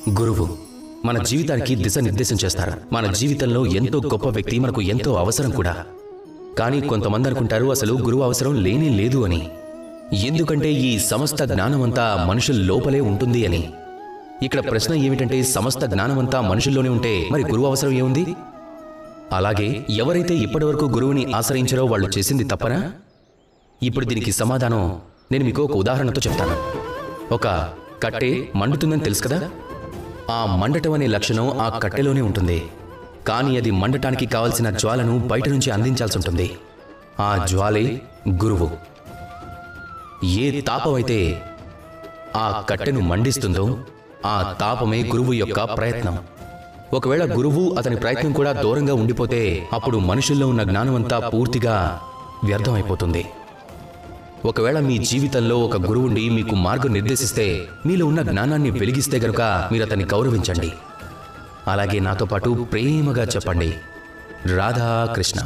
గురువు మన జీవితానికి దిశానిర్దేశం చేస్తారు. మన జీవితంలో ఎంతో గొప్ప వ్యక్తి మనకు ఎంతో అవసరం కూడా. కానీ కొంతమంది అనుకుంటారు అసలు గురువు అవసరం లేనే లేదు అని. ఎందుకంటే ఈ సమస్త జ్ఞానమంతా మనుషుల లోపలే ఉంటుంది అని. ఇక్కడ ప్రశ్న ఏమిటంటే సమస్త జ్ఞానమంతా మనుషుల్లోనే ఉంటే మరి గురువు అవసరం ఏముంది? అలాగే ఎవరైతే ఇప్పటివరకు గురువుని ఆశ్రయించారో వాళ్ళు చేసింది తప్పనా? ఇప్పుడు దీనికి సమాధానం నేను మీకు ఒక ఉదాహరణతో చెప్తాను. ఒక కట్టె మండుతుందని తెలుసు కదా. ఆ మండటం అనే లక్షణం ఆ కట్టెలోనే ఉంటుంది. కానీ అది మండటానికి కావలసిన జ్వాలను బయట నుంచి అందించాల్సి ఉంటుంది. ఆ జ్వాలే గురువు. ఏ తాపమైతే ఆ కట్టెను మండిస్తుందో ఆ తాపమే గురువు యొక్క ప్రయత్నం. ఒకవేళ గురువు అతని ప్రయత్నం కూడా దూరంగా ఉండిపోతే అప్పుడు మనుషుల్లో ఉన్న జ్ఞానమంతా పూర్తిగా వ్యర్థమైపోతుంది. ఒకవేళ మీ జీవితంలో ఒక గురువుండి మీకు మార్గం నిర్దేశిస్తే, మీలో ఉన్న జ్ఞానాన్ని వెలిగిస్తే గనుక మీరు అతన్ని గౌరవించండి. అలాగే నాతో పాటు ప్రేమగా చెప్పండి, రాధా కృష్ణ.